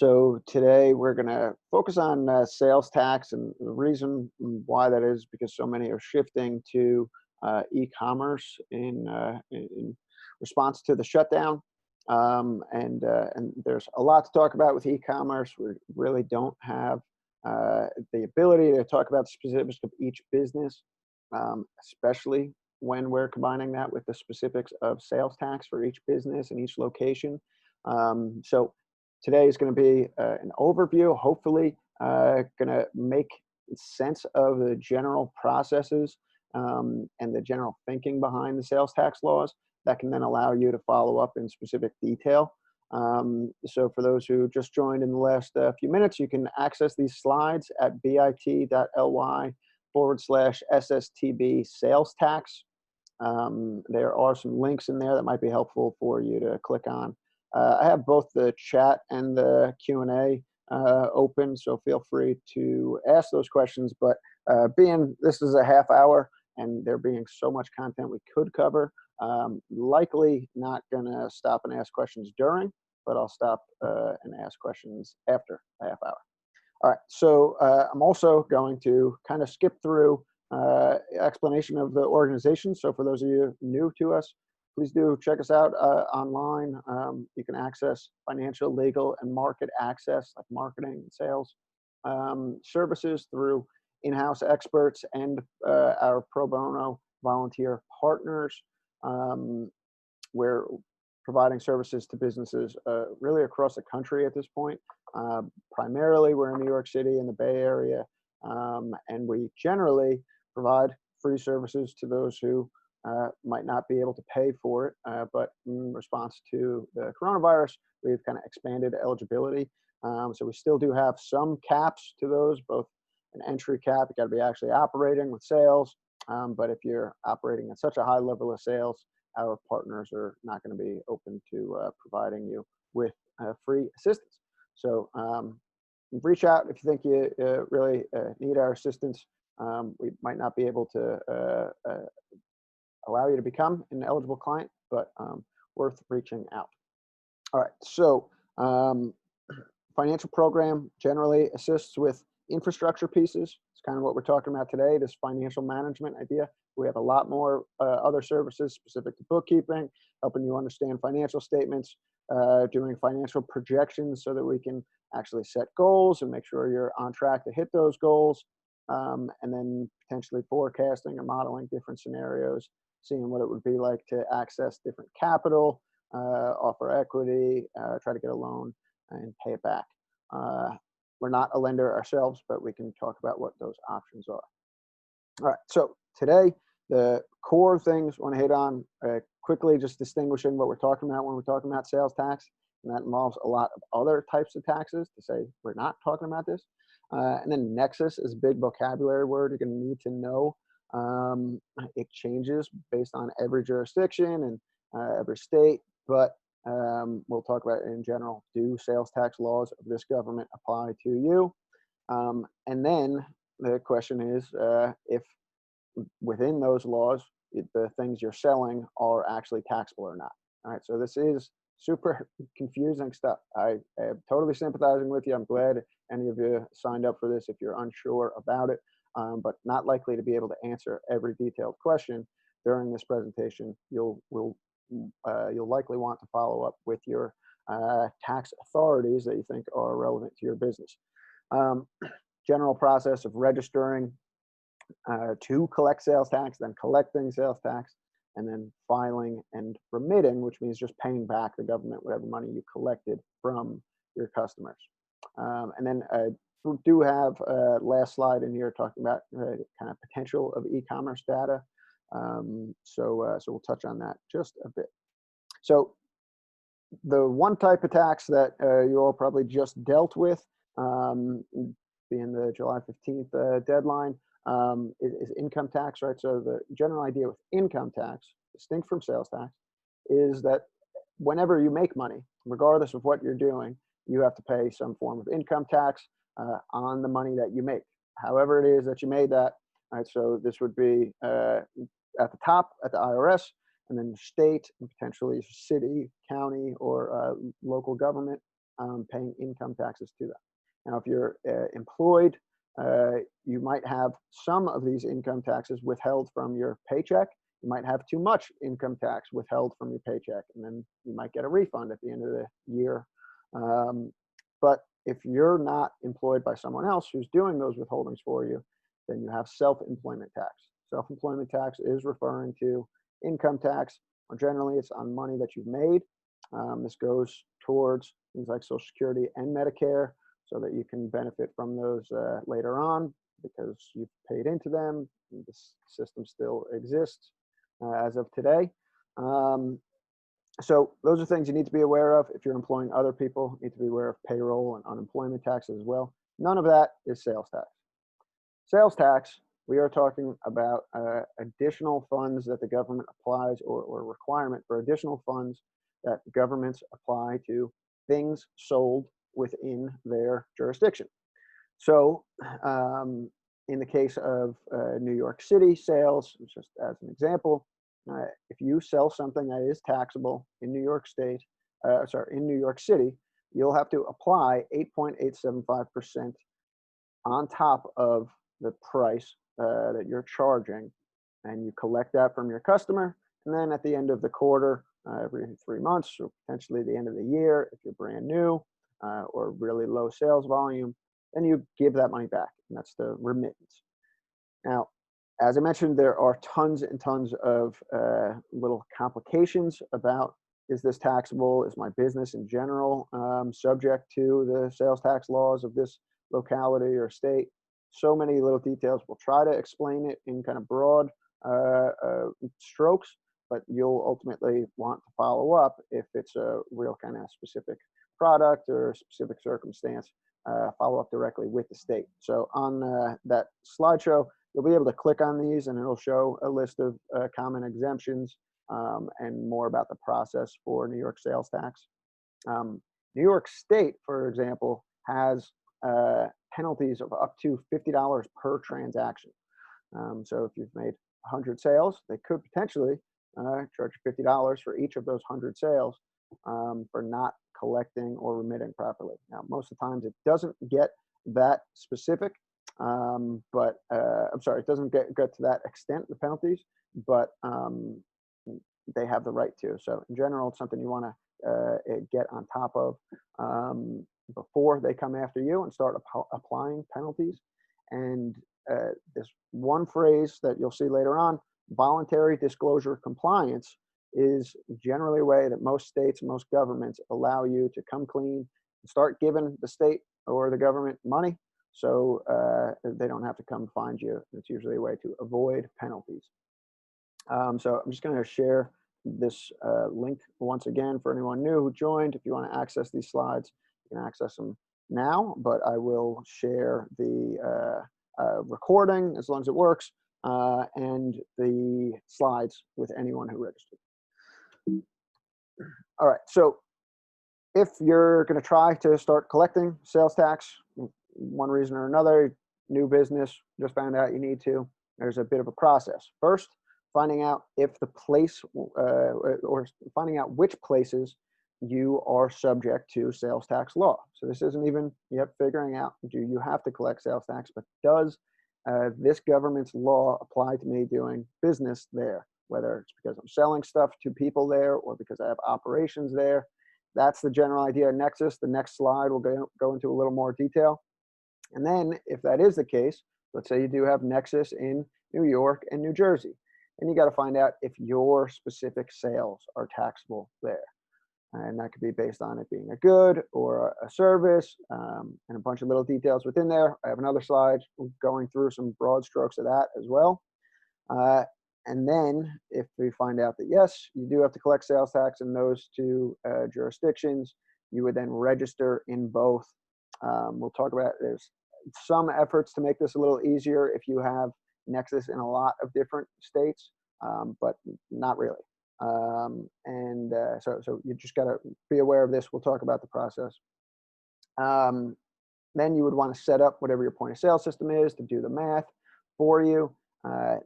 So today we're going to focus on sales tax, and the reason why that is because so many are shifting to e-commerce in response to the shutdown. And there's a lot to talk about with e-commerce. We really don't have the ability to talk about the specifics of each business, especially when we're combining that with the specifics of sales tax for each business and each location. So today is going to be an overview, hopefully going to make sense of the general processes and the general thinking behind the sales tax laws that can then allow you to follow up in specific detail. So for those who just joined in the last few minutes, you can access these slides at bit.ly/SSTB sales tax. There are some links in there that might be helpful for you to click on. I have both the chat and the Q&A open, so feel free to ask those questions. But being this is a half hour and there being so much content we could cover, likely not going to stop and ask questions during, but I'll stop and ask questions after a half hour. All right, so I'm also going to kind of skip through explanation of the organization. So for those of you new to us, please do check us out online. You can access financial, legal, and market access, like marketing and sales services through in-house experts and our pro bono volunteer partners. We're providing services to businesses really across the country at this point. Primarily, we're in New York City in the Bay Area, and we generally provide free services to those who might not be able to pay for it, but in response to the coronavirus, we've kind of expanded eligibility. So we still do have some caps to those, both an entry cap, you got to be actually operating with sales, but if you're operating at such a high level of sales, our partners are not going to be open to providing you with free assistance. So reach out if you think you really need our assistance. We might not be able to allow you to become an eligible client, but worth reaching out. All right, so financial program generally assists with infrastructure pieces. It's kind of what we're talking about today, this financial management idea. We have a lot more other services specific to bookkeeping, helping you understand financial statements, doing financial projections so that we can actually set goals and make sure you're on track to hit those goals, and then potentially forecasting or modeling different scenarios, seeing what it would be like to access different capital, offer equity, try to get a loan and pay it back. We're not a lender ourselves, but we can talk about what those options are. All right, so today, the core things I want to hit on quickly, just distinguishing what we're talking about when we're talking about sales tax, and that involves a lot of other types of taxes to say we're not talking about this. And then nexus is a big vocabulary word you're going to need to know. It changes based on every jurisdiction and every state, but we'll talk about it in general. Do sales tax laws of this government apply to you? And then the question is if within those laws, the things you're selling are actually taxable or not. All right, so this is super confusing stuff. I am totally sympathizing with you. I'm glad any of you signed up for this if you're unsure about it, but not likely to be able to answer every detailed question during this presentation. You'll likely want to follow up with your tax authorities that you think are relevant to your business. General process of registering to collect sales tax, then collecting sales tax, and then filing and remitting, which means just paying back the government whatever money you collected from your customers. And then we do have last slide in here talking about kind of potential of e-commerce data. So we'll touch on that just a bit. So the one type of tax that you all probably just dealt with, being the July 15th deadline, is income tax, right? So the general idea with income tax, distinct from sales tax, is that whenever you make money, regardless of what you're doing, you have to pay some form of income tax on the money that you make, however it is that you made that. Right, so this would be at the top at the IRS, and then state and potentially city, county, or local government paying income taxes to them. Now, if you're employed, you might have some of these income taxes withheld from your paycheck. You might have too much income tax withheld from your paycheck, and then you might get a refund at the end of the year. But if you're not employed by someone else who's doing those withholdings for you, then you have self-employment tax. Self-employment tax is referring to income tax, or generally it's on money that you've made. This goes towards things like Social Security and Medicare, so that you can benefit from those later on because you've paid into them. This system still exists as of today. So those are things you need to be aware of. If you're employing other people, you need to be aware of payroll and unemployment taxes as well. None of that is sales tax. Sales tax, we are talking about additional funds that the government applies, or requirement for additional funds that governments apply to things sold within their jurisdiction. So in the case of New York City sales, just as an example, if you sell something that is taxable in New York State, in New York City, you'll have to apply 8.875% on top of the price that you're charging, and you collect that from your customer. And then at the end of the quarter, every 3 months, or potentially the end of the year, if you're brand new or really low sales volume, then you give that money back, and that's the remittance. Now, as I mentioned, there are tons and tons of little complications about, is this taxable? Is my business in general subject to the sales tax laws of this locality or state? So many little details. We'll try to explain it in kind of broad strokes, but you'll ultimately want to follow up if it's a real kind of specific product or specific circumstance. Follow up directly with the state. So on that slideshow, you'll be able to click on these, and it'll show a list of common exemptions and more about the process for New York sales tax. New York State, for example, has penalties of up to $50 per transaction. So if you've made 100 sales, they could potentially charge you $50 for each of those 100 sales for not collecting or remitting properly. Now, most of the times it doesn't get that specific, but I'm sorry, it doesn't get to that extent, the penalties, but they have the right to. So in general, it's something you want to get on top of before they come after you and start applying penalties. And this one phrase that you'll see later on, voluntary disclosure compliance, is generally a way that most states, most governments allow you to come clean and start giving the state or the government money, so they don't have to come find you. It's usually a way to avoid penalties. So I'm just going to share this link once again for anyone new who joined. If you want to access these slides, you can access them now, but I will share the recording as long as it works, and the slides with anyone who registered. All right, so if you're going to try to start collecting sales tax, one reason or another, new business, just found out you need to, there's a bit of a process. First, finding out if the place or finding out which places you are subject to sales tax law. So this isn't even yet figuring out, do you have to collect sales tax, but does this government's law apply to me doing business there? Whether it's because I'm selling stuff to people there or because I have operations there. That's the general idea of Nexus. The next slide will go into a little more detail. And then if that is the case, let's say you do have Nexus in New York and New Jersey, and you got to find out if your specific sales are taxable there. And that could be based on it being a good or a service, and a bunch of little details within there. I have another slide going through some broad strokes of that as well. And then if we find out that, yes, you do have to collect sales tax in those two jurisdictions, you would then register in both. We'll talk about, there's some efforts to make this a little easier if you have Nexus in a lot of different states, but not really. So you just got to be aware of this. We'll talk about the process. Then you would want to set up whatever your point of sale system is to do the math for you.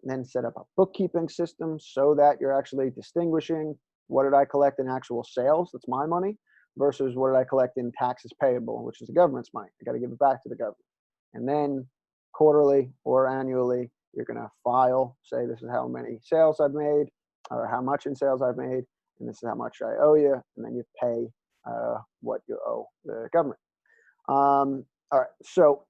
Then set up a bookkeeping system so that you're actually distinguishing what did I collect in actual sales, that's my money, versus what did I collect in taxes payable, which is the government's money. I got to give it back to the government. And then quarterly or annually, you're going to file, say this is how many sales I've made or how much in sales I've made, and this is how much I owe you, and then you pay what you owe the government. All right, so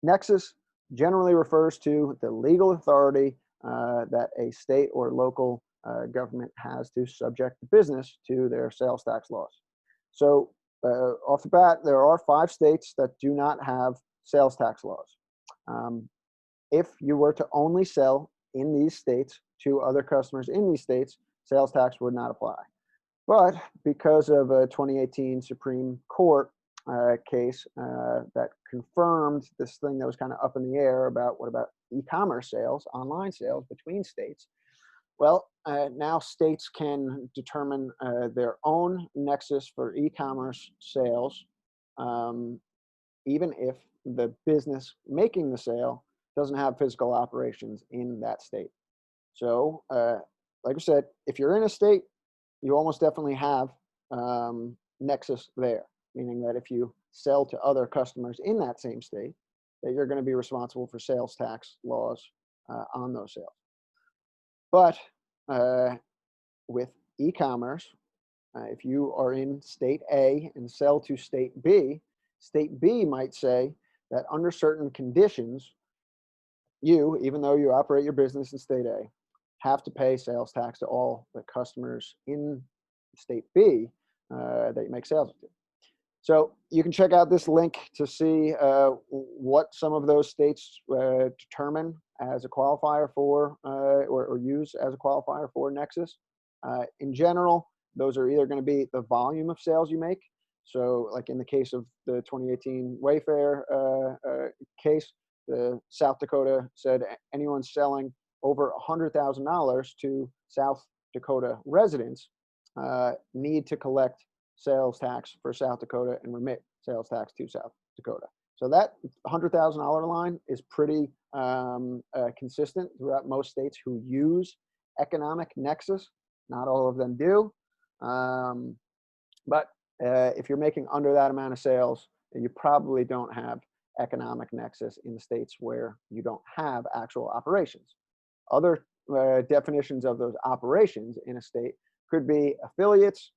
nexus generally refers to the legal authority that a state or local government has to subject the business to their sales tax laws. So off the bat, there are 5 states that do not have sales tax laws. If you were to only sell in these states to other customers in these states, sales tax would not apply. But because of a 2018 Supreme Court case that confirmed this thing that was kind of up in the air about what about e-commerce sales, online sales between states, well, now states can determine their own nexus for e-commerce sales, even if the business making the sale doesn't have physical operations in that state. So, like I said, if you're in a state, you almost definitely have nexus there, meaning that if you sell to other customers in that same state, that you're going to be responsible for sales tax laws on those sales. But with e-commerce, if you are in state A and sell to state B might say that under certain conditions, you, even though you operate your business in state A, have to pay sales tax to all the customers in state B that you make sales to. So you can check out this link to see what some of those states determine as a qualifier for or use as a qualifier for Nexus. In general, those are either going to be the volume of sales you make. So like in the case of the 2018 Wayfair case, the South Dakota said anyone selling over $100,000 to South Dakota residents need to collect sales tax for South Dakota and remit sales tax to South Dakota. So that $100,000 line is pretty consistent throughout most states who use economic nexus. Not all of them do. But if you're making under that amount of sales, you probably don't have economic nexus in the states where you don't have actual operations. Other definitions of those operations in a state could be affiliates,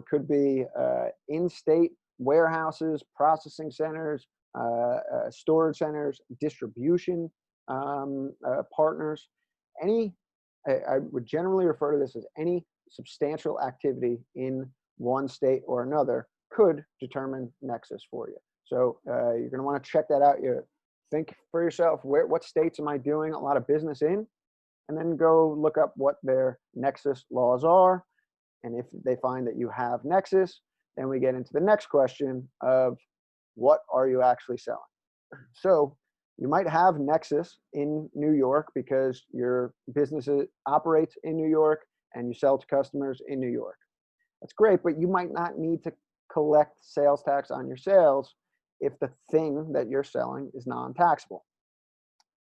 could be in-state warehouses, processing centers, storage centers, distribution partners. I would generally refer to this as any substantial activity in one state or another could determine nexus for you. So you're going to want to check that out. You think for yourself, what states am I doing a lot of business in? And then go look up what their nexus laws are. And if they find that you have nexus, then we get into the next question of what are you actually selling? So you might have nexus in New York because your business operates in New York and you sell to customers in New York. That's great, but you might not need to collect sales tax on your sales if the thing that you're selling is non-taxable.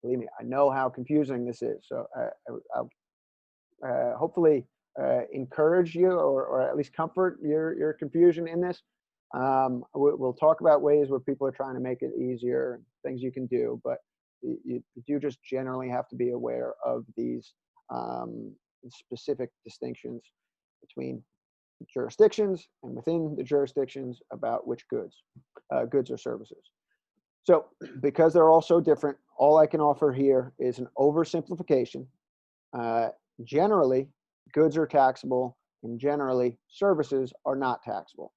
Believe me, I know how confusing this is. So I'll hopefully encourage you or at least comfort your confusion in this. We'll talk about ways where people are trying to make it easier, things you can do, but you do just generally have to be aware of these specific distinctions between jurisdictions and within the jurisdictions about which goods or services. So because they're all so different, all I can offer here is an oversimplification. Generally, goods are taxable and generally services are not taxable.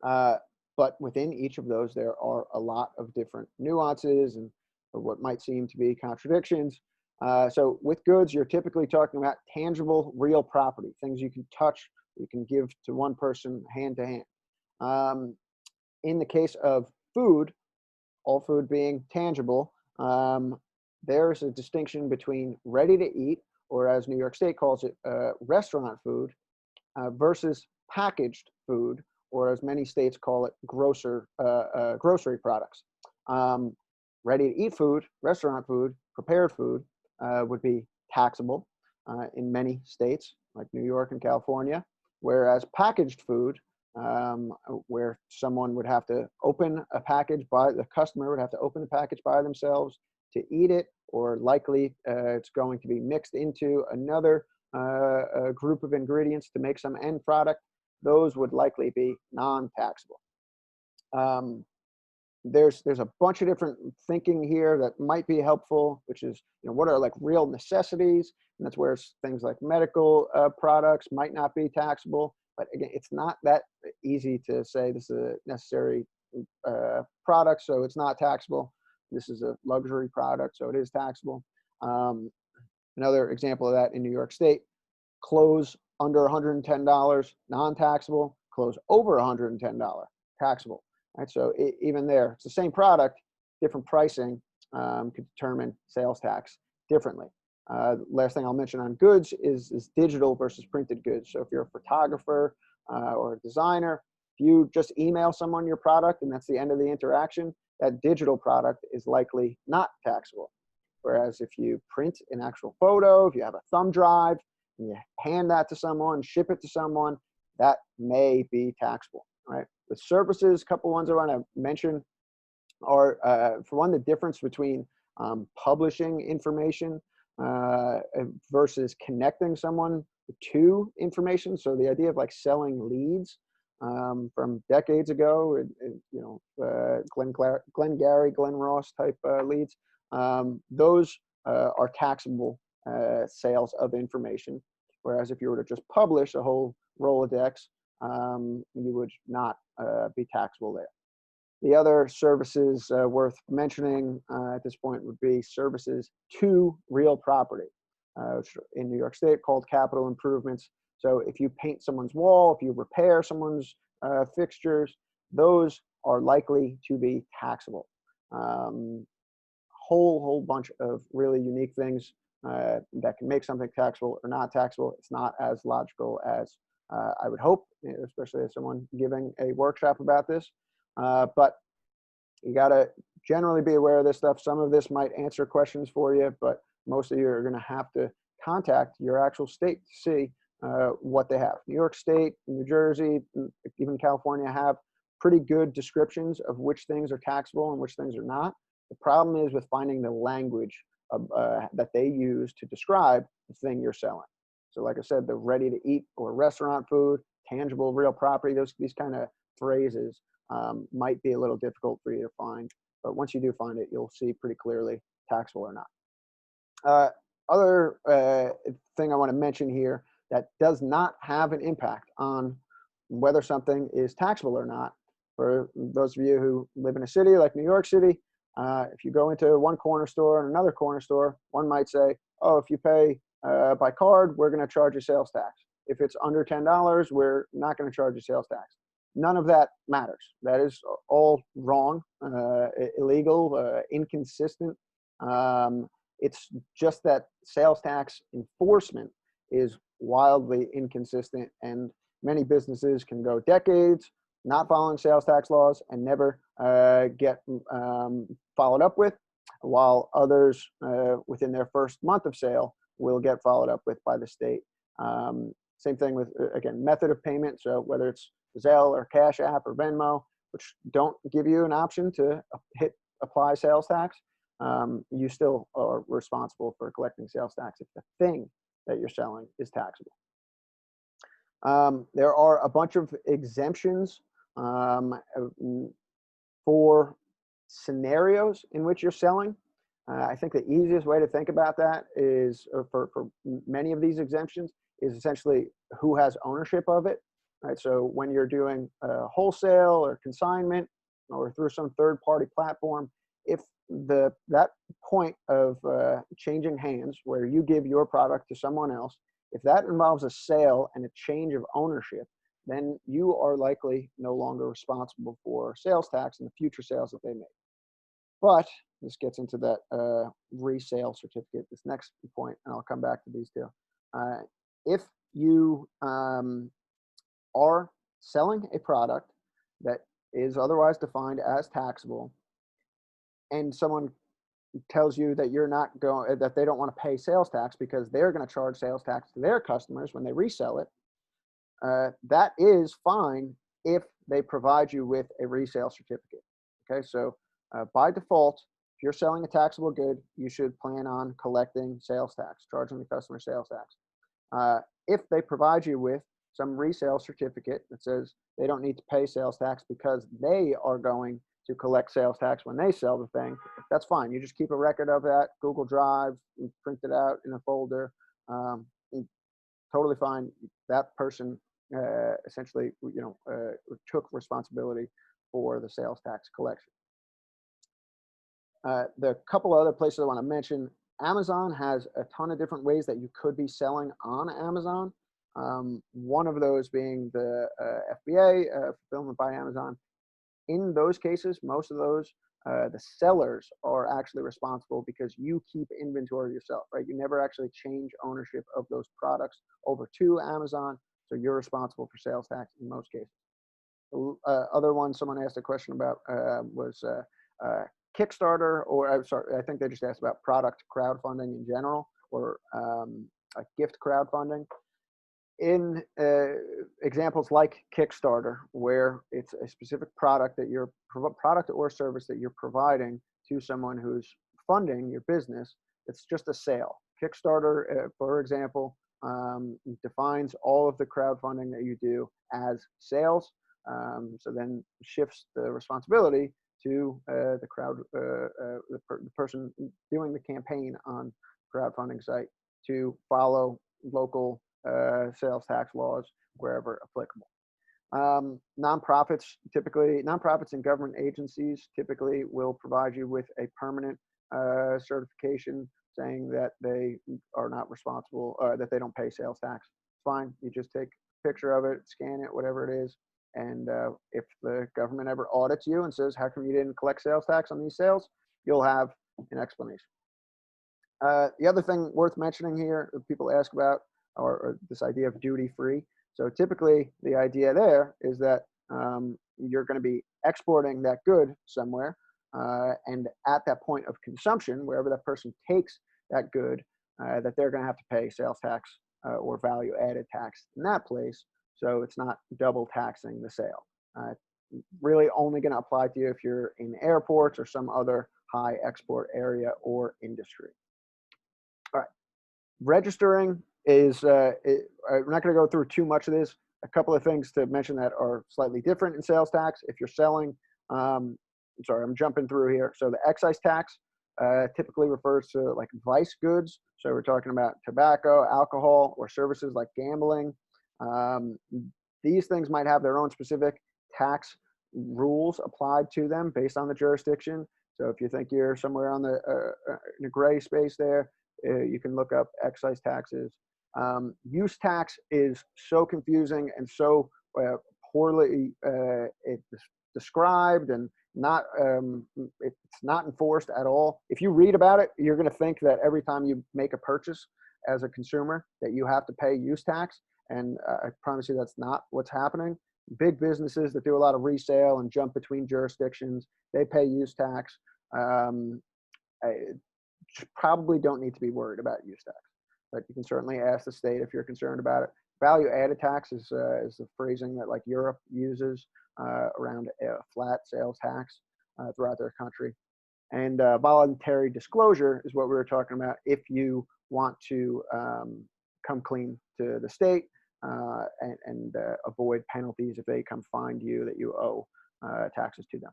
But within each of those, there are a lot of different nuances and what might seem to be contradictions. So with goods, you're typically talking about tangible, real property, things you can touch, you can give to one person hand to hand. In the case of food, all food being tangible, there's a distinction between ready to eat, or as New York State calls it, restaurant food, versus packaged food, or as many states call it, grocery products. Ready to eat food, restaurant food, prepared food would be taxable in many states like New York and California, whereas packaged food where someone would have to open a package the customer would have to open the package by themselves to eat it, or likely it's going to be mixed into another group of ingredients to make some end product. Those would likely be non-taxable. There's a bunch of different thinking here that might be helpful, which is, what are like real necessities, and that's where things like medical products might not be taxable. But again, it's not that easy to say this is a necessary product, so it's not taxable. This is a luxury product, so it is taxable. Another example of that in New York State: clothes under $110, non-taxable; clothes over $110, taxable. Right, so even there, it's the same product, different pricing could determine sales tax differently. Last thing I'll mention on goods is digital versus printed goods. So if you're a photographer or a designer, if you just email someone your product and that's the end of the interaction, that digital product is likely not taxable. Whereas if you print an actual photo, if you have a thumb drive and you hand that to someone, ship it to someone, that may be taxable, right? With services, a couple ones I want to mention are, for one, the difference between publishing information versus connecting someone to information. So the idea of like selling leads from decades ago, Glengarry, Glen Ross type leads, those are taxable sales of information. Whereas if you were to just publish a whole Rolodex, you would not be taxable there. The other services worth mentioning at this point would be services to real property, which in New York State called capital improvements. So if you paint someone's wall, if you repair someone's fixtures, those are likely to be taxable. Whole bunch of really unique things that can make something taxable or not taxable. It's not as logical as I would hope, especially as someone giving a workshop about this. But you got to generally be aware of this stuff. Some of this might answer questions for you, but most of you are going to have to contact your actual state to see what they have. New York State, New Jersey, even California have pretty good descriptions of which things are taxable and which things are not. The problem is with finding the language that they use to describe the thing you're selling. So like I said, the ready to eat or restaurant food, tangible real property, these kind of phrases might be a little difficult for you to find. But once you do find it, you'll see pretty clearly taxable or not. Other thing I want to mention here that does not have an impact on whether something is taxable or not. For those of you who live in a city like New York City, if you go into one corner store and another corner store, one might say, oh, if you pay by card, we're going to charge you sales tax. If it's under $10, we're not going to charge you sales tax. None of that matters. That is all wrong, illegal, inconsistent. It's just that sales tax enforcement is wildly inconsistent, and many businesses can go decades not following sales tax laws and never get followed up with, while others within their first month of sale will get followed up with by the state. Same thing with, again, method of payment. So whether it's Zelle or Cash App or Venmo, which don't give you an option to hit apply sales tax, you still are responsible for collecting sales tax if the thing that you're selling is taxable. There are a bunch of exemptions for scenarios in which you're selling. I think the easiest way to think about that is for many of these exemptions is essentially who has ownership of it. Right. So when you're doing wholesale or consignment or through some third-party platform, if that point of changing hands where you give your product to someone else, if that involves a sale and a change of ownership, then you are likely no longer responsible for sales tax and the future sales that they make. But this gets into that resale certificate, this next point, and I'll come back to these two. If you are selling a product that is otherwise defined as taxable, and someone tells you that you're not going, that they don't want to pay sales tax because they're going to charge sales tax to their customers when they resell it, that is fine if they provide you with a resale certificate. Okay, so by default, if you're selling a taxable good, you should plan on collecting sales tax, charging the customer sales tax. If they provide you with some resale certificate that says they don't need to pay sales tax because they are going to collect sales tax when they sell the thing, that's fine. You just keep a record of that, Google Drive, and print it out in a folder. Totally fine. That person essentially, took responsibility for the sales tax collection. The couple other places I want to mention, Amazon has a ton of different ways that you could be selling on Amazon. One of those being the FBA, Fulfillment by Amazon. In those cases, most of those, the sellers are actually responsible because you keep inventory yourself, right? You never actually change ownership of those products over to Amazon, so you're responsible for sales tax in most cases. The other one someone asked a question about was Kickstarter, or I'm sorry, I think they just asked about product crowdfunding in general, or gift crowdfunding. In examples like Kickstarter, where it's a specific product that you're product or service that you're providing to someone who's funding your business, it's just a sale. Kickstarter, for example, defines all of the crowdfunding that you do as sales. So then shifts the responsibility to the person doing the campaign on crowdfunding site to follow local sales tax laws wherever applicable. Nonprofits and government agencies typically will provide you with a permanent certification saying that they are not responsible, that they don't pay sales tax. It's fine. You just take a picture of it, scan it, whatever it is. And if the government ever audits you and says, how come you didn't collect sales tax on these sales? You'll have an explanation. The other thing worth mentioning here, people ask about, or this idea of duty-free. So typically the idea there is that you're going to be exporting that good somewhere, and at that point of consumption, wherever that person takes that good, that they're going to have to pay sales tax or value-added tax in that place, so it's not double taxing the sale. Really only going to apply to you if you're in airports or some other high export area or industry. All right, registering is, I'm not going to go through too much of this. A couple of things to mention that are slightly different in sales tax. If you're selling, sorry, I'm jumping through here. So the excise tax typically refers to like vice goods. So we're talking about tobacco, alcohol, or services like gambling. These things might have their own specific tax rules applied to them based on the jurisdiction. So if you think you're somewhere on the in a gray space there, you can look up excise taxes. Use tax is so confusing and so poorly described, and not it's not enforced at all. If you read about it, you're going to think that every time you make a purchase as a consumer that you have to pay use tax, and I promise you that's not what's happening. Big businesses that do a lot of resale and jump between jurisdictions, they pay use tax. Probably don't need to be worried about use tax, but you can certainly ask the state if you're concerned about it. Value-added tax is the phrasing that like Europe uses around a flat sales tax throughout their country. And voluntary disclosure is what we were talking about if you want to come clean to the state and avoid penalties if they come find you that you owe taxes to them.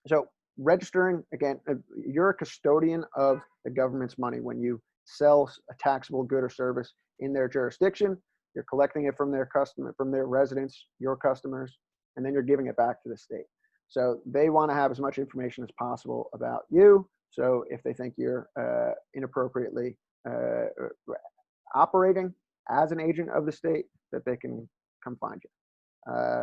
So registering, again, you're a custodian of the government's money. When you sell a taxable good or service in their jurisdiction, you're collecting it from their customer, from their residents, your customers, and then you're giving it back to the state. So they want to have as much information as possible about you. So if they think you're inappropriately operating as an agent of the state, that they can come find you.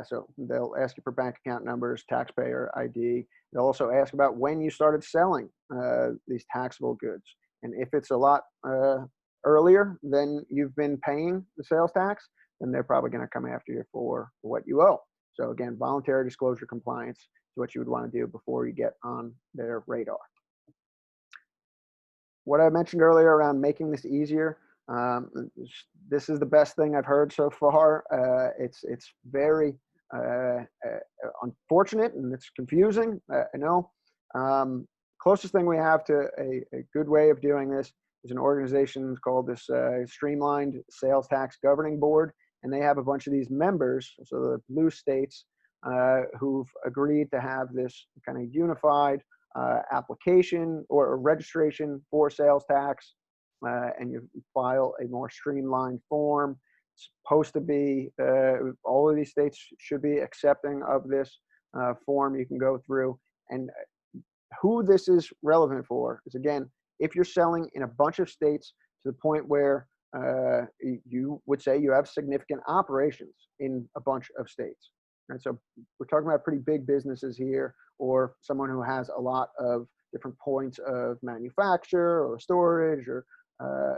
So they'll ask you for bank account numbers, taxpayer ID. They'll also ask about when you started selling these taxable goods. And if it's a lot earlier than you've been paying the sales tax, then they're probably going to come after you for what you owe. So again, voluntary disclosure compliance is what you would want to do before you get on their radar. What I mentioned earlier around making this easier, this is the best thing I've heard so far. It's very unfortunate and it's confusing. I know. Closest thing we have to a good way of doing this is an organization called this Streamlined Sales Tax Governing Board, and they have a bunch of these members, so the blue states, who've agreed to have this kind of unified application or registration for sales tax, and you file a more streamlined form. It's supposed to be, all of these states should be accepting of this form you can go through. And who this is relevant for is, again, if you're selling in a bunch of states to the point where you would say you have significant operations in a bunch of states. And so we're talking about pretty big businesses here, or someone who has a lot of different points of manufacture or storage or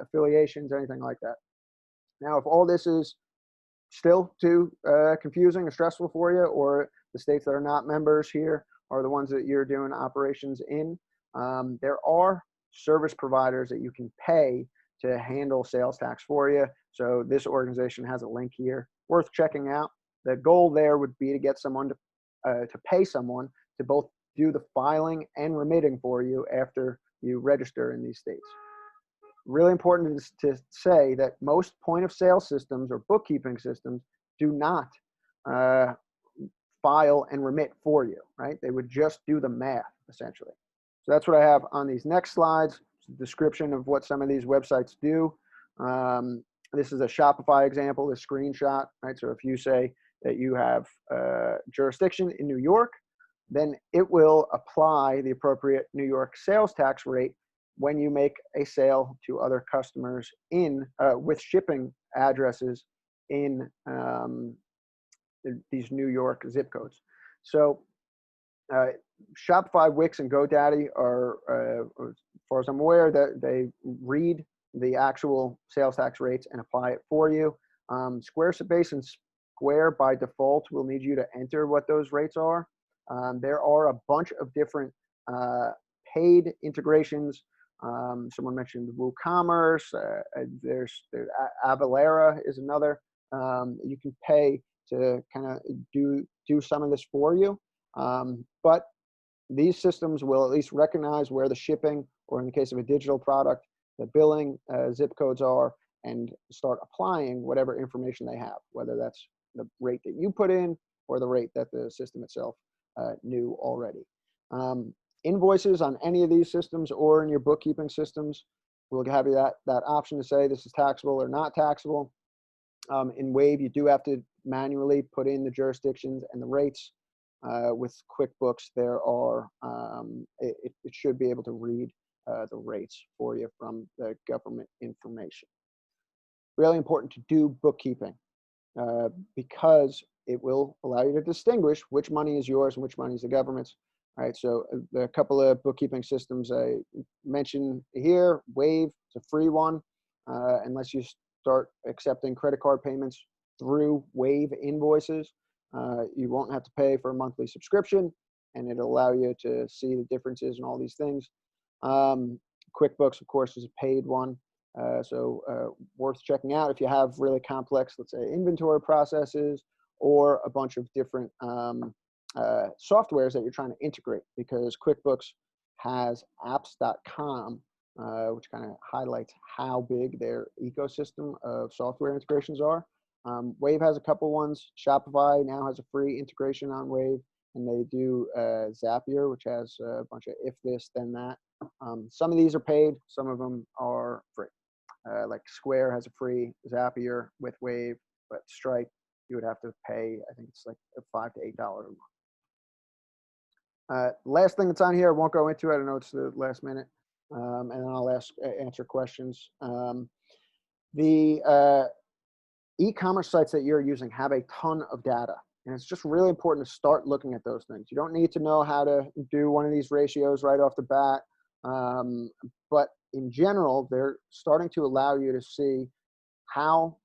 affiliations, anything like that. Now, if all this is still too confusing or stressful for you, or the states that are not members here are the ones that you're doing operations in, there are service providers that you can pay to handle sales tax for you. So this organization has a link here worth checking out. The goal there would be to get someone to pay someone to both do the filing and remitting for you after you register in these states. Really important to say that most point of sale systems or bookkeeping systems do not file and remit for you, right? They would just do the math, essentially. So that's what I have on these next slides. It's a description of what some of these websites do. This is a Shopify example, this screenshot, right? So if you say that you have jurisdiction in New York, then it will apply the appropriate New York sales tax rate when you make a sale to other customers in with shipping addresses in these New York zip codes. So Shopify, Wix, and GoDaddy are, as far as I'm aware, that they read the actual sales tax rates and apply it for you. Squarespace and Square by default will need you to enter what those rates are. There are a bunch of different paid integrations. Someone mentioned WooCommerce. There's Avalara is another. You can pay to kind of do some of this for you. But these systems will at least recognize where the shipping, or in the case of a digital product, the billing zip codes are, and start applying whatever information they have, whether that's the rate that you put in or the rate that the system itself knew already. Invoices on any of these systems or in your bookkeeping systems will have you that option to say this is taxable or not taxable. In Wave, you do have to manually put in the jurisdictions and the rates. With QuickBooks, there are it should be able to read the rates for you from the government information. Really important to do bookkeeping because it will allow you to distinguish which money is yours and which money is the government's. All right, so the couple of bookkeeping systems I mentioned here, Wave, it's a free one, unless you start accepting credit card payments through Wave invoices. You won't have to pay for a monthly subscription, and it'll allow you to see the differences and all these things. QuickBooks, of course, is a paid one, so worth checking out if you have really complex, let's say, inventory processes or a bunch of different softwares that you're trying to integrate, because QuickBooks has apps.com, which kind of highlights how big their ecosystem of software integrations are. Wave has a couple ones. Shopify now has a free integration on Wave, and they do Zapier, which has a bunch of if this, then that. Some of these are paid, some of them are free. Like Square has a free Zapier with Wave, but Stripe, you would have to pay, I think it's like $5 to $8 a month. Last thing that's on here, I won't go into it. I know it's the last minute, and then I'll answer questions. The e-commerce sites that you're using have a ton of data, and it's just really important to start looking at those things. You don't need to know how to do one of these ratios right off the bat, but in general, they're starting to allow you to see how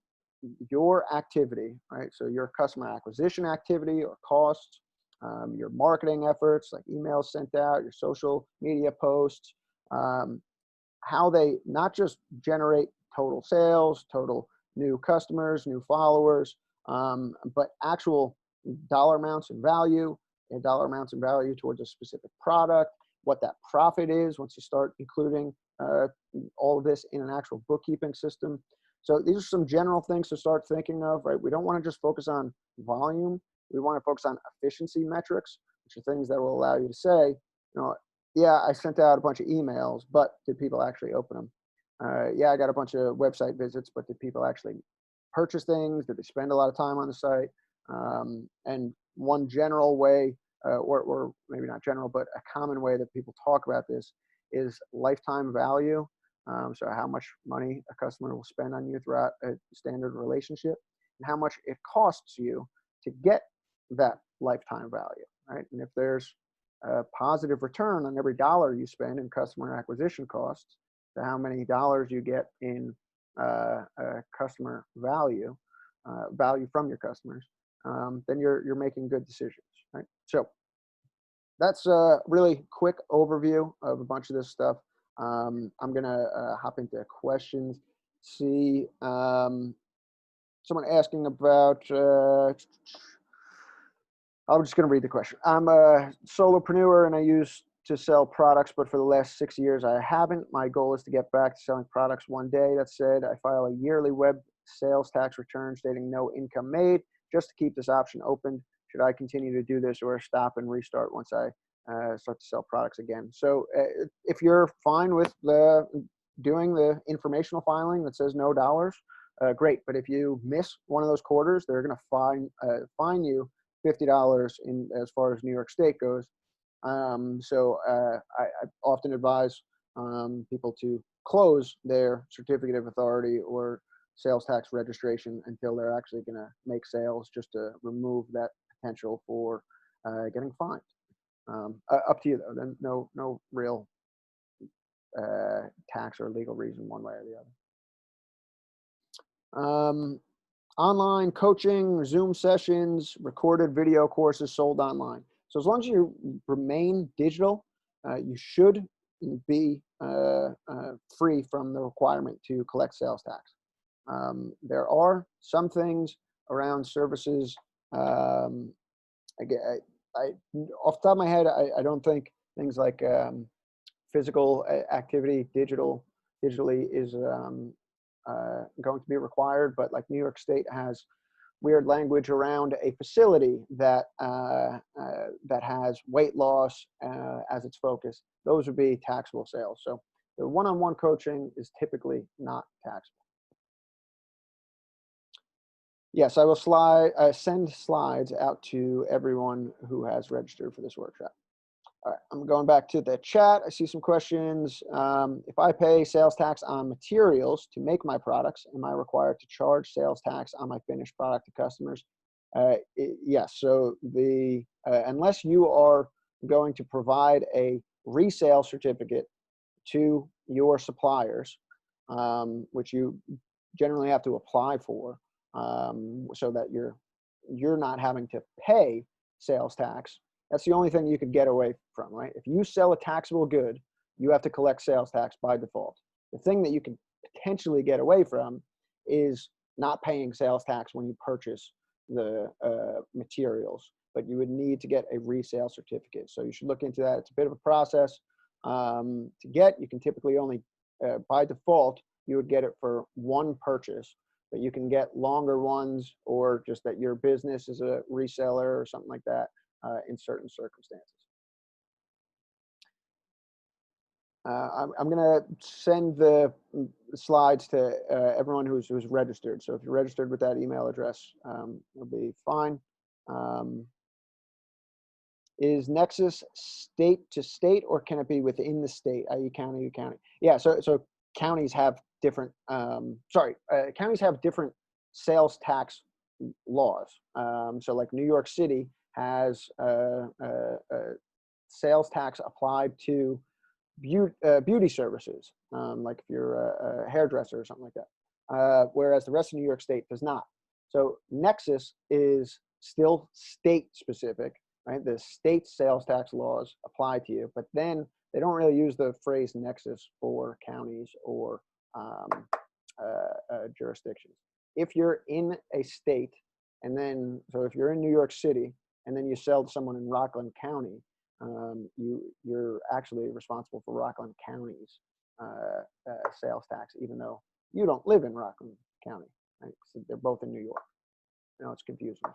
your activity, right? So your customer acquisition activity or costs, your marketing efforts, like emails sent out, your social media posts, how they not just generate total sales, total new customers, new followers, but actual dollar amounts in value, and dollar amounts in value towards a specific product, what that profit is once you start including all of this in an actual bookkeeping system. So these are some general things to start thinking of, right? We don't want to just focus on volume. We want to focus on efficiency metrics, which are things that will allow you to say, yeah, I sent out a bunch of emails, but did people actually open them? Yeah, I got a bunch of website visits, but did people actually purchase things? Did they spend a lot of time on the site? And one general way, or maybe not general, but a common way that people talk about this is lifetime value. So how much money a customer will spend on you throughout a standard relationship, and how much it costs you to get that lifetime value, right? And if there's a positive return on every dollar you spend in customer acquisition costs, to how many dollars you get in customer value, value from your customers, then you're making good decisions, right? So that's a really quick overview of a bunch of this stuff. I'm gonna hop into questions. See, someone asking about. I'm just gonna read the question. I'm a solopreneur and I used to sell products, but for the last 6 years I haven't. My goal is to get back to selling products one day. That said, I file a yearly web sales tax return stating no income made, just to keep this option open. Should I continue to do this or stop and restart once I start to sell products again? So if you're fine with doing the informational filing that says no dollars, great. But if you miss one of those quarters, they're going to fine you $50 in as far as New York State goes. So I often advise people to close their certificate of authority or sales tax registration until they're actually going to make sales, just to remove that potential for getting fined. Up to you though. Then no real tax or legal reason one way or the other. Online coaching, Zoom sessions, recorded video courses sold online. So as long as you remain digital, you should be free from the requirement to collect sales tax. There are some things around services. Again, I off the top of my head, I don't think things like physical activity digitally is going to be required, but like New York State has weird language around a facility that that has weight loss as its focus. Those would be taxable sales. So the one-on-one coaching is typically not taxable. Yes, I will send slides out to everyone who has registered for this workshop. All right, I'm going back to the chat. I see some questions. If I pay sales tax on materials to make my products, am I required to charge sales tax on my finished product to customers? Yes. So unless you are going to provide a resale certificate to your suppliers, which you generally have to apply for, so that you're not having to pay sales tax. That's the only thing you could get away from, right? If you sell a taxable good, you have to collect sales tax by default. The thing that you can potentially get away from is not paying sales tax when you purchase the materials, but you would need to get a resale certificate. So you should look into that. It's a bit of a process to get. You can typically only, by default, you would get it for one purchase, but you can get longer ones, or just that your business is a reseller or something like that. In certain circumstances. I'm going to send the slides to everyone who's registered. So if you're registered with that email address, it'll be fine. Is Nexus state to state, or can it be within the state, i.e. county to county? Yeah, so counties have different, counties have different sales tax laws. So like New York City has sales tax applied to beauty services, like if you're a hairdresser or something like that, whereas the rest of New York State does not. So Nexus is still state specific, right? The state sales tax laws apply to you, but then they don't really use the phrase Nexus for counties or jurisdictions. If you're in a state and then, so if you're in New York City and then you sell to someone in Rockland County, you're actually responsible for Rockland County's sales tax, even though you don't live in Rockland County. Right? So they're both in New York. I know it's confusing. I'm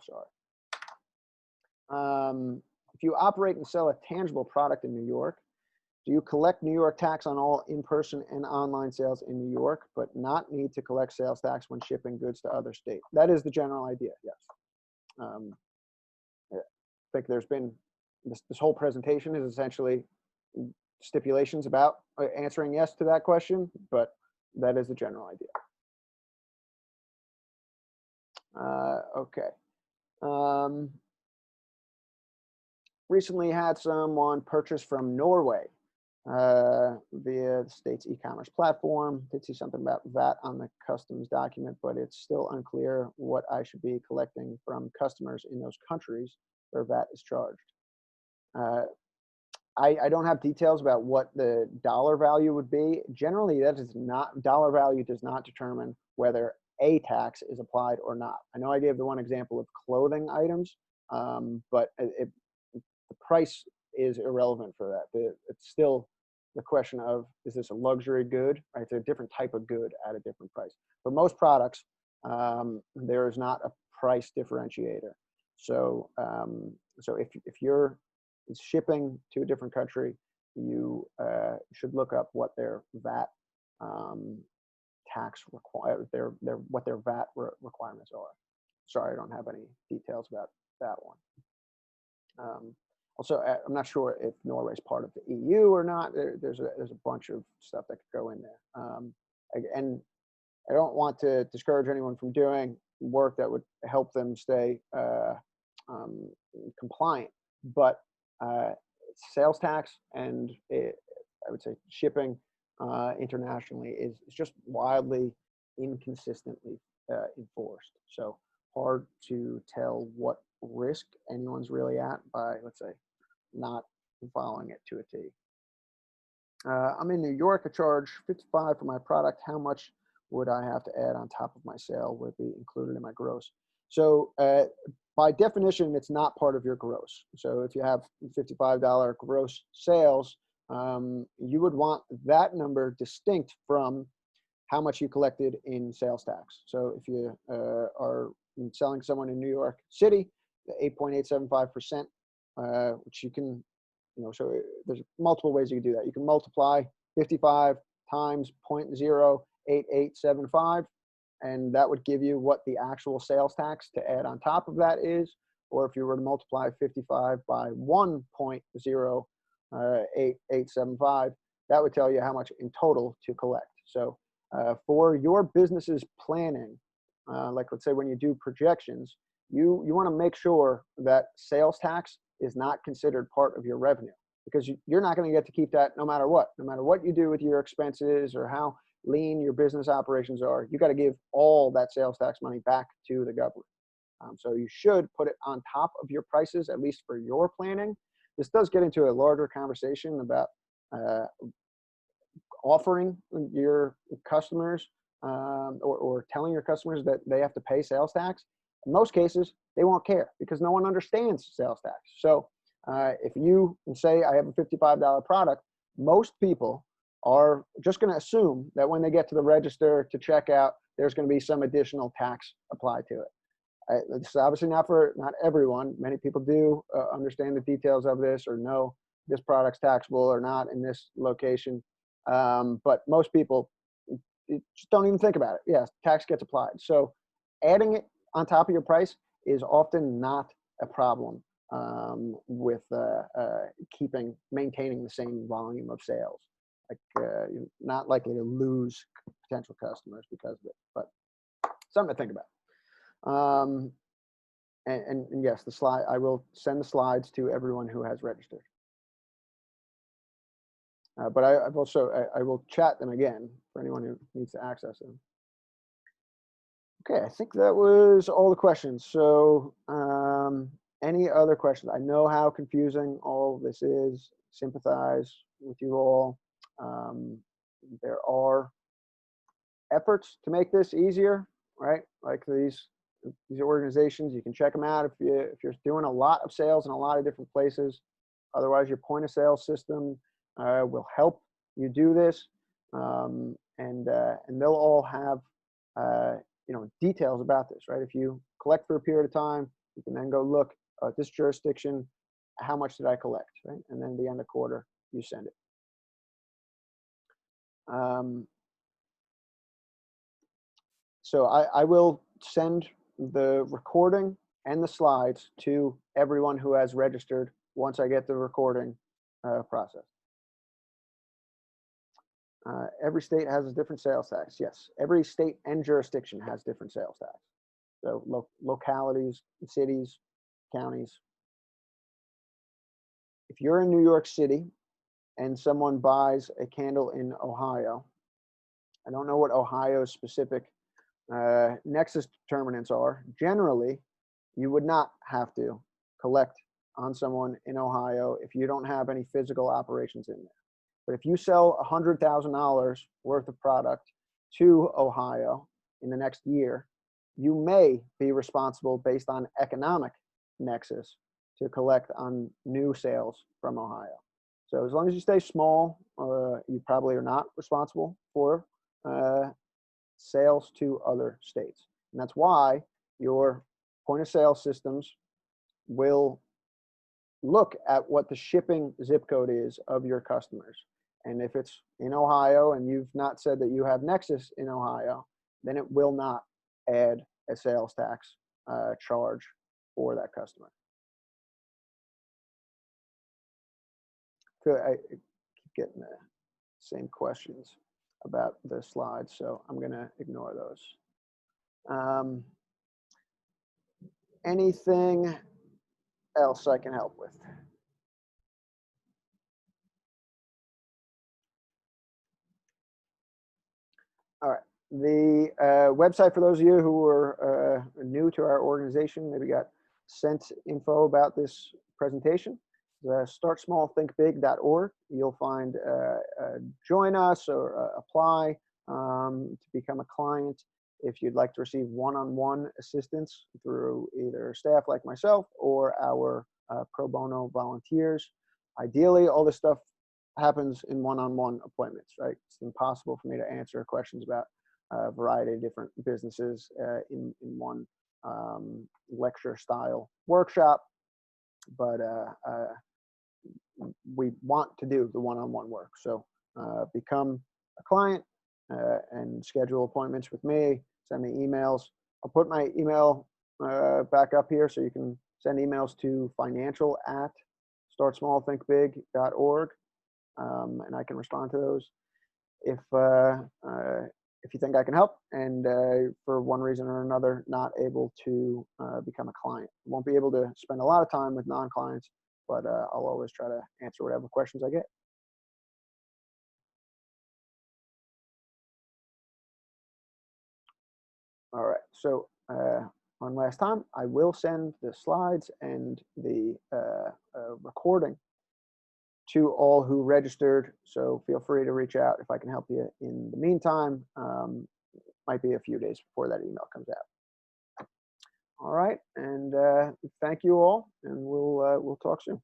sorry. If you operate and sell a tangible product in New York, do you collect New York tax on all in-person and online sales in New York, but not need to collect sales tax when shipping goods to other states? That is the general idea, yes. I think there's been, this whole presentation is essentially stipulations about answering yes to that question, but that is the general idea. Okay. Recently had someone purchase from Norway via the state's e-commerce platform. Did see something about VAT on the customs document, but it's still unclear what I should be collecting from customers in those countries where VAT is charged. I don't have details about what the dollar value would be. Generally, that is not, dollar value does not determine whether a tax is applied or not. I know I gave the one example of clothing items, but the price is irrelevant for that. It's still the question of, is this a luxury good, right? It's a different type of good at a different price. For most products, there is not a price differentiator. So, so if you're shipping to a different country, you should look up what their VAT tax what their VAT requirements are. Sorry, I don't have any details about that one. Also, I'm not sure if Norway is part of the EU or not. There's a bunch of stuff that could go in there. And I don't want to discourage anyone from doing work that would help them stay compliant, but sales tax and I would say shipping internationally is just wildly inconsistently enforced. So hard to tell what risk anyone's really at by, let's say, not following it to a T. I'm in New York. I charge $55 for my product. How much would I have to add on top of my sale? Would it be included in my gross? So by definition, it's not part of your gross. So if you have $55 gross sales, you would want that number distinct from how much you collected in sales tax. So if you are selling someone in New York City, the 8.875%, which you can, so there's multiple ways you can do that. You can multiply 55 times 0.08875, and that would give you what the actual sales tax to add on top of that is. Or if you were to multiply 55 by 1.08875, that would tell you how much in total to collect. So for your business's planning, like let's say when you do projections, you want to make sure that sales tax is not considered part of your revenue, because you're not going to get to keep that no matter what you do with your expenses or how lean your business operations are. You got to give all that sales tax money back to the government. So you should put it on top of your prices, at least for your planning. This does get into a larger conversation about offering your customers or telling your customers that they have to pay sales tax. In most cases, they won't care because no one understands sales tax. So if you say I have a $55 product, most people are just going to assume that when they get to the register to check out, there's going to be some additional tax applied to it. It's obviously not everyone. Many people do understand the details of this or know this product's taxable or not in this location. But most people just don't even think about it. Yes, tax gets applied. So adding it on top of your price is often not a problem with maintaining the same volume of sales. Like you're not likely to lose potential customers because of it, but something to think about. And yes, the slide, I will send the slides to everyone who has registered. But I've also, I will chat them again for anyone who needs to access them. Okay, I think that was all the questions. So any other questions? I know how confusing all of this is. Sympathize with you all. There are efforts to make this easier, right? Like these these organizations. You can check them out if you're doing a lot of sales in a lot of different places. Otherwise, your point of sale system will help you do this, and they'll all have details about this, right? If you collect for a period of time, you can then go look at this jurisdiction, how much did I collect, right? And then at the end of quarter, you send it. So I will send the recording and the slides to everyone who has registered once I get the recording processed. Every state has a different sales tax. Yes, every state and jurisdiction has different sales tax. So localities, cities, counties. If you're in New York City and someone buys a candle in Ohio, I don't know what Ohio's specific nexus determinants are. Generally, you would not have to collect on someone in Ohio if you don't have any physical operations in there. But if you sell $100,000 worth of product to Ohio in the next year, you may be responsible based on economic nexus to collect on new sales from Ohio. So as long as you stay small, you probably are not responsible for sales to other states. And that's why your point of sale systems will look at what the shipping zip code is of your customers. And if it's in Ohio and you've not said that you have nexus in Ohio, then it will not add a sales tax charge for that customer. I keep getting the same questions about the slides, so I'm going to ignore those. Anything else I can help with? All right. The website, for those of you who are new to our organization, maybe got sent info about this presentation, startsmallthinkbig.org. You'll find join us or apply to become a client if you'd like to receive one-on-one assistance through either staff like myself or our pro bono volunteers. Ideally, all this stuff happens in one-on-one appointments, right? It's impossible for me to answer questions about a variety of different businesses in one lecture style workshop, but we want to do the one-on-one work. So become a client and schedule appointments with me, send me emails. I'll put my email back up here so you can send emails to financial@startsmallthinkbig.org. And I can respond to those if you think I can help, and for one reason or another not able to become a client. Won't be able to spend a lot of time with non-clients, but I'll always try to answer whatever questions I get. All right, so one last time, I will send the slides and the recording to all who registered, so feel free to reach out if I can help you in the meantime. Might be a few days before that email comes out. All right, and thank you all, and we'll talk soon.